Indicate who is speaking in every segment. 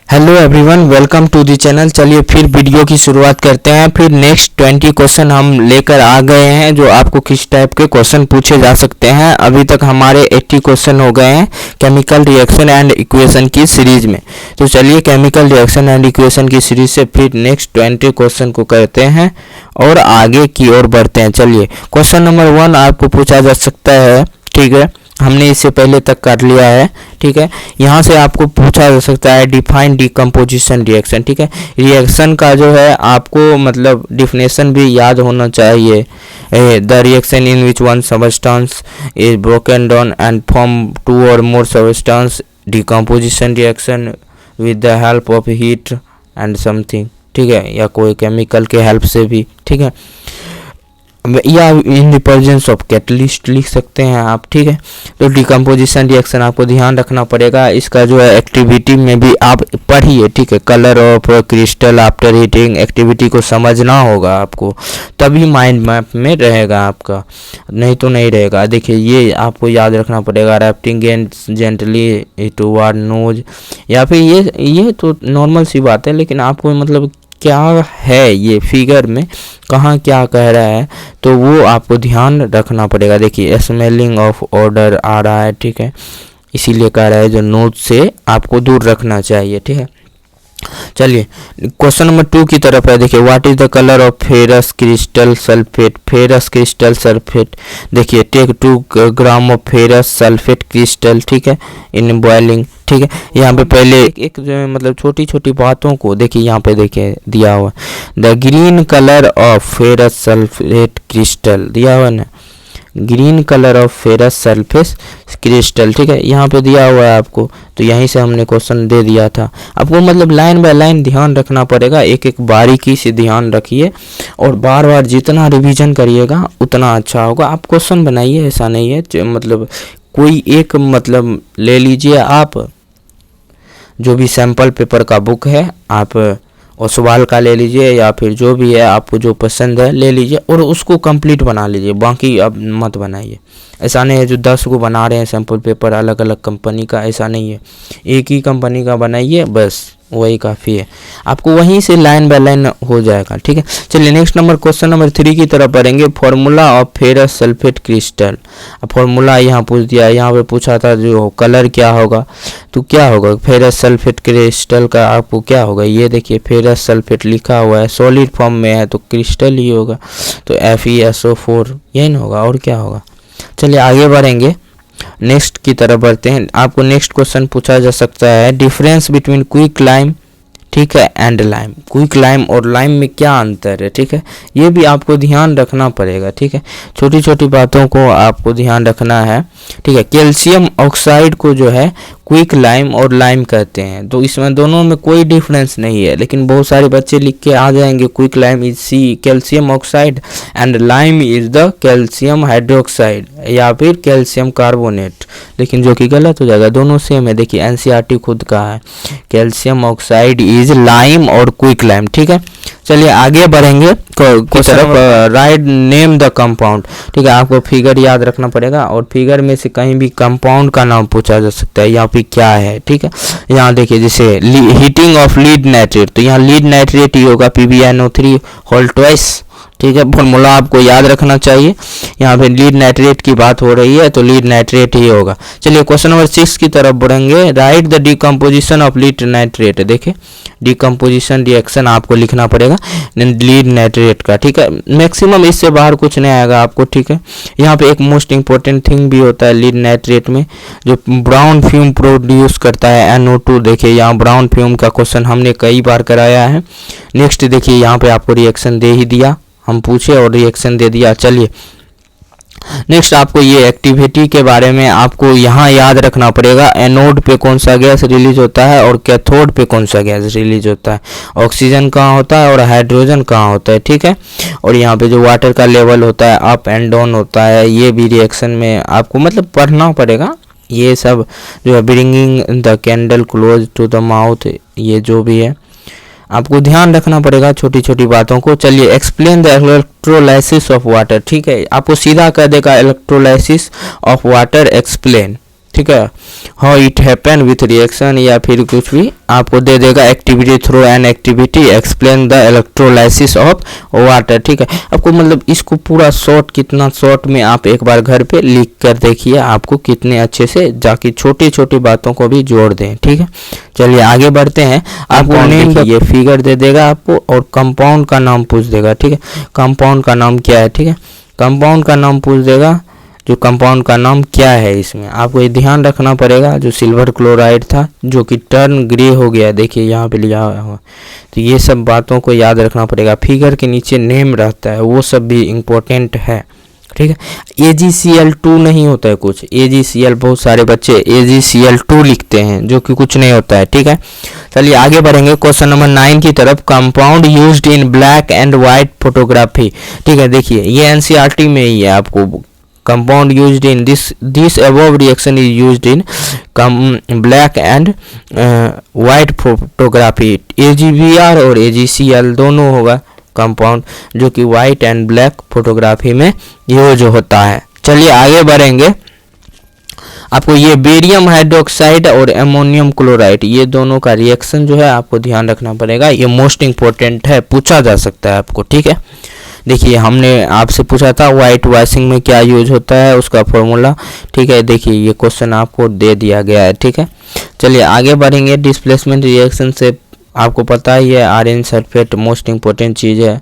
Speaker 1: Hello everyone, welcome to the channel. चलिए फिर video की शुरुआत करते हैं। फिर नेक्स्ट 20 क्वेश्चन हम लेकर आ गए हैं जो आपको किस टाइप के क्वेश्चन पूछे जा सकते हैं। अभी तक हमारे 80 क्वेश्चन हो गए हैं केमिकल रिएक्शन एंड इक्वेशन की सीरीज में। तो चलिए केमिकल रिएक्शन एंड इक्वेशन की सीरीज से फिर नेक्स्ट 20 क्वेश्चन को करते हैं और आगे की ओर बढ़ते हैं। चलिए क्वेश्चन नंबर 1 आपको पूछा जा सकता है, ठीक है, हमने इससे पहले तक कर लिया है, ठीक है। यहाँ से आपको पूछा जा सकता है डिफाइन डिकम्पोजिशन रिएक्शन, ठीक है। रिएक्शन का जो है आपको मतलब डिफिनेशन भी याद होना चाहिए। The reaction in which one substance is broken down and form 2 or more substance, decomposition reaction with the help of heat and something, ठीक है, या कोई केमिकल के हेल्प से भी, ठीक है, या in the presence of catalyst लिख सकते हैं आप, ठीक है। तो डिकम्पोजिशन रिएक्शन आपको ध्यान रखना पड़ेगा। इसका जो है एक्टिविटी में भी आप पढ़िए, ठीक है। Colour of crystal after heating activity को समझना होगा आपको, तभी माइंड मैप में रहेगा आपका, नहीं तो नहीं रहेगा। देखिए ये आपको याद रखना पड़ेगा, रैप्टिंग जेंटली टुवर्ड नोज, या फिर ये तो नॉर्मल सी बात है, लेकिन आपको मतलब क्या है ये फिगर में कहाँ क्या कह रहा है तो वो आपको ध्यान रखना पड़ेगा। देखिए स्मेलिंग ऑफ ऑर्डर आ रहा है, ठीक है, इसीलिए कह रहा है जो नोट से आपको दूर रखना चाहिए, ठीक है। चलिए क्वेश्चन नंबर 2 की तरफ है। देखिए what is the colour of ferrous crystal sulphate. Ferrous crystal sulphate, देखिए take 2 gram of ferrous sulphate crystal, ठीक है, इन बॉइलिंग, ठीक है। यहाँ पे पहले एक जो है मतलब छोटी छोटी बातों को देखिए, यहाँ पे देखिए दिया हुआ the green colour of ferrous sulphate crystal दिया हुआ ना, green colour of ferrous sulphate crystal, ठीक है, यहाँ पे दिया हुआ है आपको। तो यहीं से हमने क्वेश्चन दे दिया था आपको, मतलब लाइन बाय लाइन ध्यान रखना पड़ेगा, एक एक बारीकी से ध्यान रखिए और बार बार जितना रिवीजन करिएगा उतना अच्छा होगा। आप क्वेश्चन बनाइए, ऐसा नहीं है मतलब कोई एक मतलब ले लीजिए आप, जो भी सैम्पल पेपर का बुक है आप और सवाल का ले लीजिए, या फिर जो भी है आपको जो पसंद है ले लीजिए और उसको कंप्लीट बना लीजिए, बाकी अब मत बनाइए। ऐसा नहीं है जो 10 को बना रहे हैं सैम्पल पेपर अलग अलग कंपनी का, ऐसा नहीं है, एक ही कंपनी का बनाइए, बस वही काफ़ी है, आपको वहीं से लाइन बाय लाइन हो जाएगा, ठीक है। चलिए नेक्स्ट नंबर क्वेश्चन नंबर 3 की तरफ पढ़ेंगे। Formula of ferrous sulphate crystal. अब फॉर्मूला यहाँ पूछ दिया, यहाँ पे पूछा था जो कलर क्या होगा, तो क्या होगा फेरस सल्फेट क्रिस्टल का आपको क्या होगा, ये देखिए फेरस सल्फेट लिखा हुआ है, सॉलिड फॉर्म में है तो क्रिस्टल ही होगा, तो FeSO4 यही ना होगा, और क्या होगा। चलिए आगे बढ़ेंगे, नेक्स्ट की तरफ बढ़ते हैं। आपको नेक्स्ट क्वेश्चन पूछा जा सकता है डिफरेंस बिटवीन क्विक लाइम, ठीक है, एंड लाइम। क्विक लाइम और लाइम में क्या अंतर है, ठीक है, ये भी आपको ध्यान रखना पड़ेगा, ठीक है। छोटी छोटी बातों को आपको ध्यान रखना है, ठीक है। कैल्शियम ऑक्साइड को जो है क्विक लाइम और लाइम कहते हैं, तो इसमें दोनों में कोई डिफरेंस नहीं है, लेकिन बहुत सारे बच्चे लिख के आ जाएंगे quicklime is C calcium oxide and lime is the calcium hydroxide या फिर कैल्शियम कार्बोनेट, लेकिन जो कि गलत हो जाएगा, दोनों सेम है। देखिए NCERT खुद कहा है कैल्शियम ऑक्साइड इज लाइम और क्विक लाइम, ठीक है। चलिए आगे बढ़ेंगे की तरफ। राइट नेम द कंपाउंड, ठीक है, आपको फिगर याद रखना पड़ेगा और फिगर में से कहीं भी कंपाउंड का नाम पूछा जा सकता है, यहाँ पे क्या है, ठीक है। यहाँ देखिए जैसे हीटिंग ऑफ लीड नाइट्रेट, तो यहाँ लीड नाइट्रेट ही होगा PbNO3 होल ट्वाइस, ठीक है। फॉर्मूला आपको याद रखना चाहिए, यहाँ पे लीड नाइट्रेट की बात हो रही है तो लीड नाइट्रेट ही होगा। चलिए क्वेश्चन नंबर 6 की तरफ बढ़ेंगे। Right the decomposition of lead nitrate. देखिए डिकम्पोजिशन रिएक्शन आपको लिखना पड़ेगा लीड नाइट्रेट का, ठीक है, मैक्सिमम इससे बाहर कुछ नहीं आएगा आपको, ठीक है। यहाँ पे एक मोस्ट इंपॉर्टेंट थिंग भी होता है लीड नाइट्रेट में, जो ब्राउन फ्यूम प्रोड्यूस करता है NO2। देखिए यहाँ ब्राउन फ्यूम का क्वेश्चन हमने कई बार कराया है। नेक्स्ट देखिए यहाँ पे आपको रिएक्शन दे ही दिया, हम पूछे और रिएक्शन दे दिया। चलिए नेक्स्ट आपको ये एक्टिविटी के बारे में आपको यहाँ याद रखना पड़ेगा, एनोड पे कौन सा गैस रिलीज होता है और कैथोड पे कौन सा गैस रिलीज होता है, ऑक्सीजन कहाँ होता है और हाइड्रोजन कहाँ होता है, ठीक है। और यहाँ पे जो वाटर का लेवल होता है अप एंड डाउन होता है, ये भी रिएक्शन में आपको मतलब पढ़ना पड़ेगा। ये सब जो है bringing the candle close to the mouth, ये जो भी है आपको ध्यान रखना पड़ेगा छोटी छोटी बातों को। चलिए explain the electrolysis of water, ठीक है, आपको सीधा कर देगा इलेक्ट्रोलाइसिस ऑफ वाटर एक्सप्लेन, ठीक है। How it happen with reaction, या फिर कुछ भी आपको दे देगा। Activity through an activity explain the electrolysis of water, ठीक है। आपको मतलब इसको पूरा शॉर्ट, कितना शॉर्ट में आप एक बार घर पे लिख कर देखिए, आपको कितने अच्छे से जाके छोटी छोटी बातों को भी जोड़ दें, ठीक है। चलिए आगे बढ़ते हैं। आपको नेम ये फिगर दे देगा आपको, और कंपाउंड का नाम पूछ देगा, ठीक है। कंपाउंड का नाम क्या है, ठीक है। कंपाउंड का नाम पूछ देगा, जो कंपाउंड का नाम क्या है। इसमें आपको ये ध्यान रखना पड़ेगा, जो सिल्वर क्लोराइड था जो कि टर्न ग्रे हो गया, देखिए यहाँ पे लिखा हुआ, तो ये सब बातों को याद रखना पड़ेगा। फिगर के नीचे नेम रहता है, वो सब भी इम्पोर्टेंट है, ठीक है। AgCl2 नहीं होता है कुछ, AgCl बहुत सारे बच्चे AgCl2 लिखते हैं, जो कि कुछ नहीं होता है, ठीक है। चलिए आगे बढ़ेंगे क्वेश्चन नंबर 9 की तरफ। Compound used in black and white photography, ठीक है। देखिए ये NCERT में ही है। आपको compound used in this above reaction is used in black and white photography, AgBr और AgCl दोनों होगा कंपाउंड, जो कि वाइट एंड ब्लैक फोटोग्राफी में यूज होता है। चलिए आगे बढ़ेंगे। आपको ये बेरियम हाइड्रोक्साइड और एमोनियम क्लोराइड, ये दोनों का रिएक्शन जो है आपको ध्यान रखना पड़ेगा, ये मोस्ट इंपॉर्टेंट है, पूछा जा सकता है आपको, ठीक है। देखिए हमने आपसे पूछा था वाइट वॉशिंग में क्या यूज होता है, उसका फॉर्मूला, ठीक है। देखिए ये क्वेश्चन आपको दे दिया गया है, ठीक है। चलिए आगे बढ़ेंगे। डिस्प्लेसमेंट रिएक्शन से आपको पता ही है, आयरन सल्फेट मोस्ट इंपॉर्टेंट चीज़ है।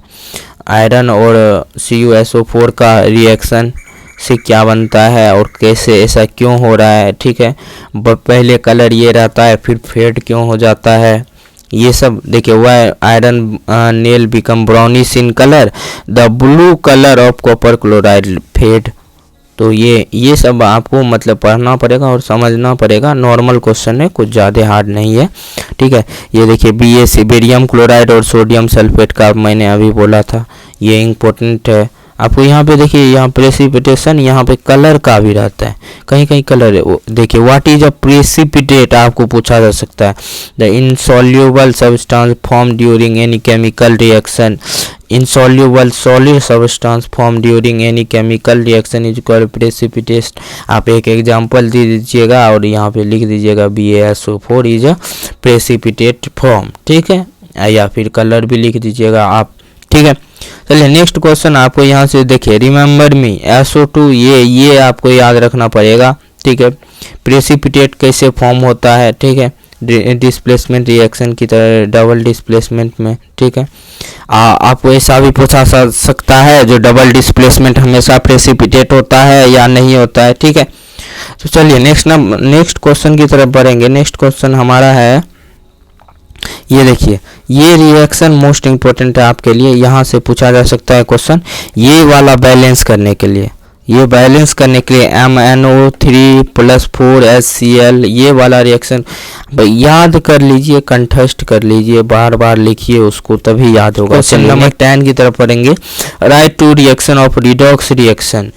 Speaker 1: आयरन और CuSO4 का रिएक्शन से क्या बनता है और कैसे, ऐसा क्यों हो रहा है, ठीक है। पहले कलर ये रहता है, फिर फेड क्यों हो जाता है, ये सब देखिए। Why iron nail become brownish in colour, the blue colour of copper chloride fade. तो ये सब आपको मतलब पढ़ना पड़ेगा और समझना पड़ेगा। नॉर्मल क्वेश्चन है, कुछ ज़्यादा हार्ड नहीं है, ठीक है। ये देखिए BaC बेरियम क्लोराइड और सोडियम सल्फेट का मैंने अभी बोला था, ये इम्पोर्टेंट है। आपको यहाँ पे देखिए, यहाँ प्रेसिपिटेशन, यहाँ पे कलर का भी रहता है, कहीं कहीं कलर है। देखिए व्हाट इज अ प्रेसिपिटेट आपको पूछा जा सकता है। The insoluble substance form during any chemical reaction, insoluble solid substance form during any chemical reaction is called precipitate. आप एक एग्जांपल दे दीजिएगा और यहाँ पे लिख दीजिएगा BaSO4 is a precipitate form, ठीक है, या फिर कलर भी लिख दीजिएगा आप, ठीक है। चलिए नेक्स्ट क्वेश्चन आपको यहाँ से देखिए, रिमेंबर मी SO2, ये आपको याद रखना पड़ेगा, ठीक है। प्रेसिपिटेट कैसे फॉर्म होता है, ठीक है, डिस्प्लेसमेंट रिएक्शन की तरह डबल डिस्प्लेसमेंट में, ठीक है। आपको ऐसा भी पूछा सकता है, जो डबल डिस्प्लेसमेंट हमेशा प्रेसिपिटेट होता है या नहीं होता है, ठीक है। तो चलिए नेक्स्ट क्वेश्चन की तरफ बढ़ेंगे। नेक्स्ट क्वेश्चन हमारा है, ये देखिए, ये रिएक्शन मोस्ट इंपॉर्टेंट है आपके लिए, यहाँ से पूछा जा सकता है क्वेश्चन। ये वाला बैलेंस करने के लिए, ये बैलेंस करने के लिए MnO3 + 4HCl, ये वाला रिएक्शन याद कर लीजिए, कंठस्थ कर लीजिए, बार बार लिखिए उसको, तभी याद होगा। क्वेश्चन नंबर 10 की तरफ पढ़ेंगे। Write two reaction of redox reaction.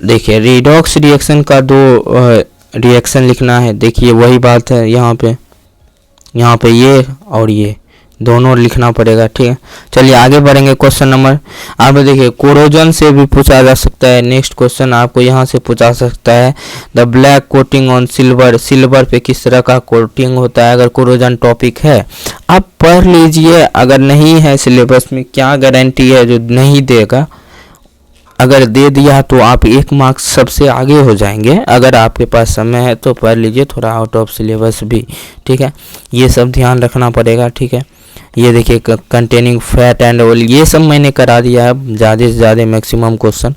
Speaker 1: देखिए रिडॉक्स रिएक्शन का 2 रिएक्शन लिखना है। देखिए वही बात है, यहाँ पे ये और ये दोनों लिखना पड़ेगा, ठीक है। चलिए आगे बढ़ेंगे। क्वेश्चन नंबर आप देखिए, कोरोजन से भी पूछा जा सकता है। नेक्स्ट क्वेश्चन आपको यहाँ से पूछा सकता है, the black coating on silver, silver पे किस तरह का कोटिंग होता है। अगर कोरोजन टॉपिक है आप पढ़ लीजिए, अगर नहीं है सिलेबस में क्या गारंटी है जो नहीं देगा। अगर दे दिया तो आप 1 मार्क्स सबसे आगे हो जाएंगे। अगर आपके पास समय है तो पढ़ लीजिए, थोड़ा आउट ऑफ सिलेबस भी, ठीक है। ये सब ध्यान रखना पड़ेगा, ठीक है। ये देखिए कंटेनिंग फैट एंड ऑयल, ये सब मैंने करा दिया है, ज़्यादा से ज़्यादा मैक्सिमम क्वेश्चन